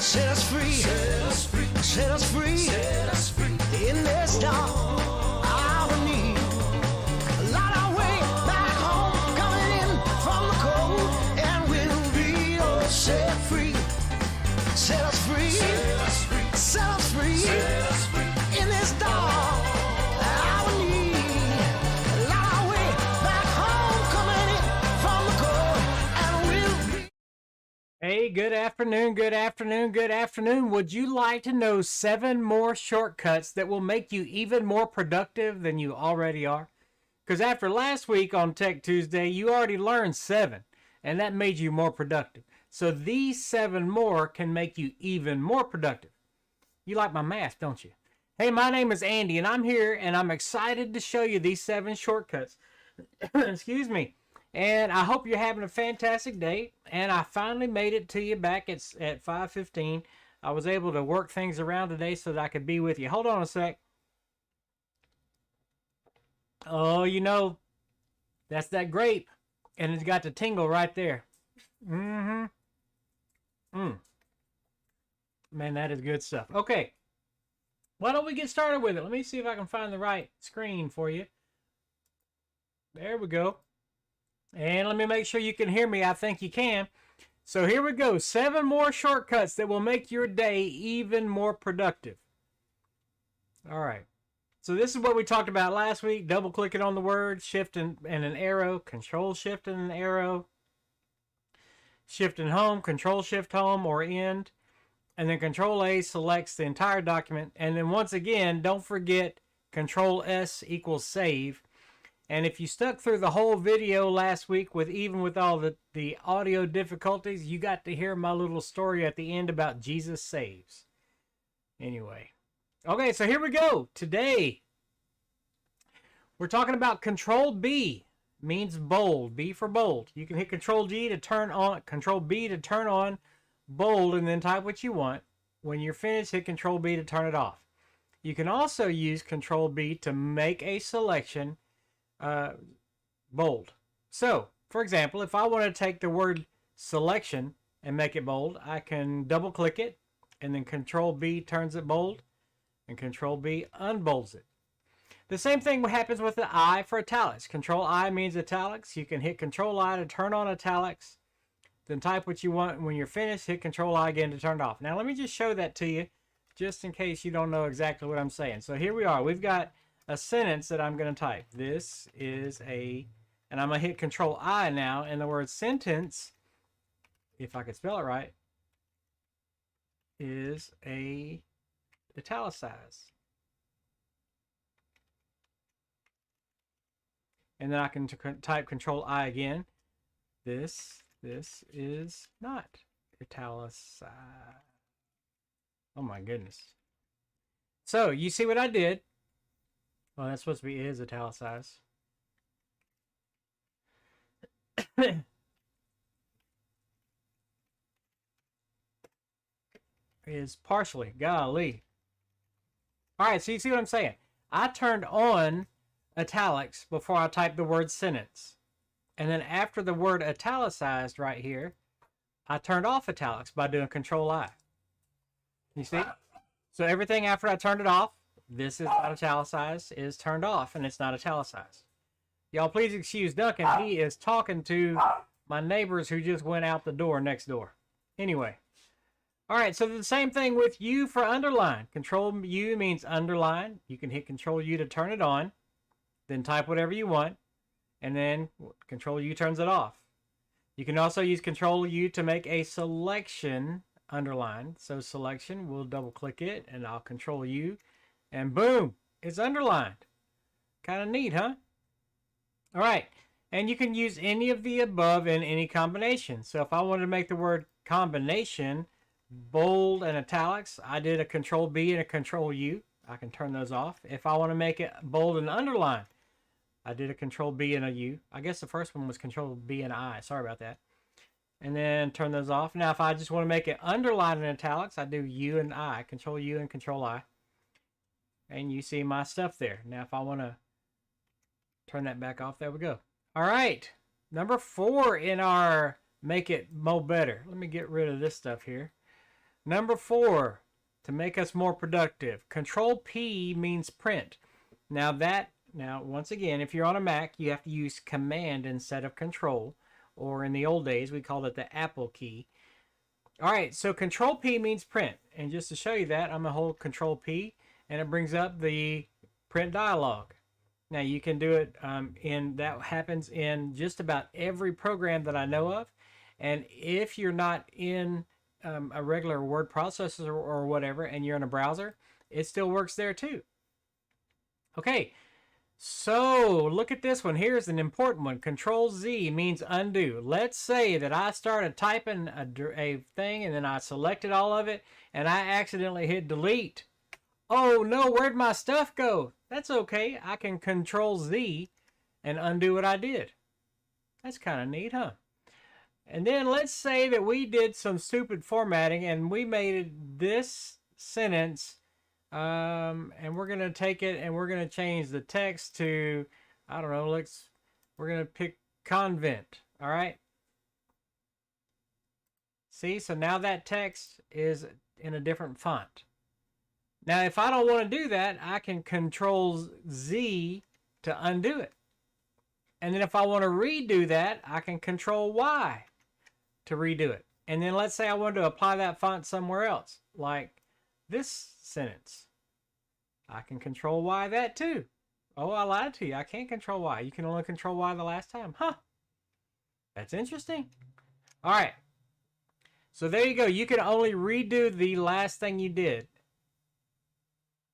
Set us free. Set us free. Set us free. Set us free. In this dark hour need. Light our way back home, coming in from the cold, and we'll be all set free. Set us free. Set us free. Set us free. Set us free. In this dark hour need. Light our way back home, coming in from the cold, and we'll be. Hey, good afternoon, good afternoon, good afternoon. Would you like to know 7 more shortcuts that will make you even more productive than you already are? Because after last week on Tech Tuesday, you already learned 7, and that made you more productive. So these 7 more can make you even more productive. You like my math, don't you? Hey, my name is Andy, and I'm here, and I'm excited to show you these 7 shortcuts. Excuse me. And I hope you're having a fantastic day. And I finally made it to you back at 5:15. I was able to work things around today so that I could be with you. Hold on a sec. Oh, you know, that's that grape. And it's got the tingle right there. Man, that is good stuff. Okay. Why don't we get started with it? Let me see if I can find the right screen for you. There we go. And let me make sure you can hear me. I think you can. So here we go. 7 more shortcuts that will make your day even more productive. All right. So this is what we talked about last week. Double clicking on the word, shift and an arrow, control shift and an arrow, shift and home, control shift home or end. And then control A selects the entire document. And then once again, don't forget control S equals save. And if you stuck through the whole video last week with all the audio difficulties, you got to hear my little story at the end about Jesus saves. Anyway. Okay, so here we go. Today, we're talking about Control B. Means bold. B for bold. You can hit Control G to turn on, Control B to turn on bold, and then type what you want. When you're finished, hit Control B to turn it off. You can also use Control B to make a selection bold. So, for example, if I want to take the word selection and make it bold, I can double click it, and then Control B turns it bold, and Control B unbolds it. The same thing happens with the I for italics. Control I means italics. You can hit Control I to turn on italics, then type what you want. When you're finished, hit Control I again to turn it off. Now let me just show that to you, just in case you don't know exactly what I'm saying. So here we are. We've got a sentence that I'm going to type. This is and I'm going to hit Control I now, and the word sentence, if I could spell it right, is italicized. And then I can type Control I again. This is not italicized. Oh my goodness. So you see what I did? Well, that's supposed to be is italicized. Is partially. Golly. All right, so you see what I'm saying? I turned on italics before I typed the word sentence. And then after the word italicized right here, I turned off italics by doing Control I. You see? So everything after I turned it off, this is not italicized, is turned off, and it's not italicized. Y'all please excuse Duncan. He is talking to my neighbors who just went out the door next door. Anyway. All right, so the same thing with U for underline. Control U means underline. You can hit Control U to turn it on, then type whatever you want, and then Control U turns it off. You can also use Control U to make a selection underline. So selection, we'll double click it, and I'll Control U. And boom, it's underlined. Kind of neat, huh? All right, and you can use any of the above in any combination. So if I wanted to make the word combination bold and italics, I did a Control B and a Control U. I can turn those off. If I want to make it bold and underline, I did a Control B and a U. I guess the first one was Control B and I. Sorry about that. And then turn those off. Now if I just want to make it underline and italics, I do U and I. Control U and Control I. And you see my stuff there. Now if I want to turn that back off, there we go. All right. Number 4 in our make it mo better. Let me get rid of this stuff here. Number 4, to make us more productive. Control P means print. Now once again, if you're on a Mac, you have to use Command instead of Control, or in the old days, we called it the Apple key. All right, so Control P means print. And just to show you that, I'm going to hold Control P, and it brings up the print dialog. Now, you can do it that happens in just about every program that I know of. And if you're not in a regular word processor or whatever, and you're in a browser, it still works there too. Okay, so look at this one. Here's an important one. Control Z means undo. Let's say that I started typing a thing, and then I selected all of it, and I accidentally hit delete. Oh no, where'd my stuff go? That's okay. I can Control Z and undo what I did. That's kind of neat, huh? And then let's say that we did some stupid formatting and we made this sentence, and we're going to take it and we're going to change the text to, I don't know, we're going to pick convent. All right. See, so now that text is in a different font. Now, if I don't want to do that, I can Control Z to undo it. And then if I want to redo that, I can Control Y to redo it. And then let's say I wanted to apply that font somewhere else, like this sentence. I can Control Y that too. Oh, I lied to you. I can't Control Y. You can only Control Y the last time. Huh. That's interesting. All right. So there you go. You can only redo the last thing you did.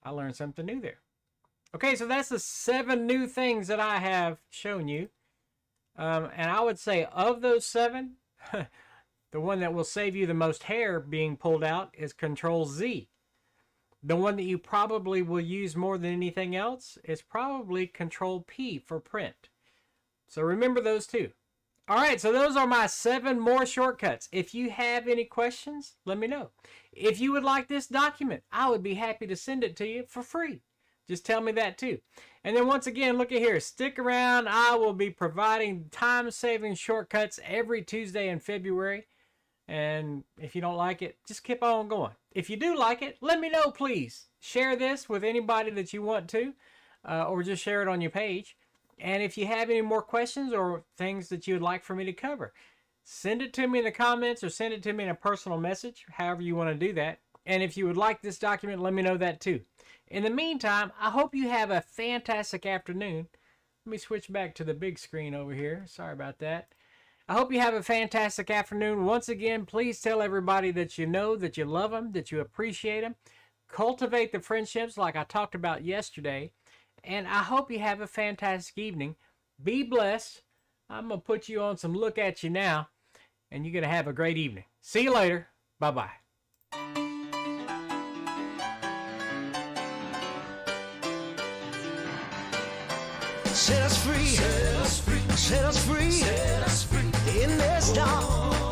I learned something new there. Okay, so that's the 7 new things that I have shown you. And I would say of those 7, the one that will save you the most hair being pulled out is Control Z. The one that you probably will use more than anything else is probably Control P for print. So remember those 2. All right, so those are my 7 more shortcuts. If you have any questions, let me know. If you would like this document, I would be happy to send it to you for free. Just tell me that too. And then once again, look at here. Stick around. I will be providing time-saving shortcuts every Tuesday in February. And if you don't like it, just keep on going. If you do like it, let me know, please. Share this with anybody that you want to, or just share it on your page. And if you have any more questions or things that you would like for me to cover, send it to me in the comments or send it to me in a personal message, however you want to do that. And if you would like this document, let me know that too. In the meantime, I hope you have a fantastic afternoon. Let me switch back to the big screen over here. Sorry about that. I hope you have a fantastic afternoon. Once again, please tell everybody that you know, that you love them, that you appreciate them. Cultivate the friendships like I talked about yesterday. And I hope you have a fantastic evening. Be blessed. I'm going to put you on some Look At You Now. And you're going to have a great evening. See you later. Bye-bye. Set us free, set us free, set us free, set us free in this dark.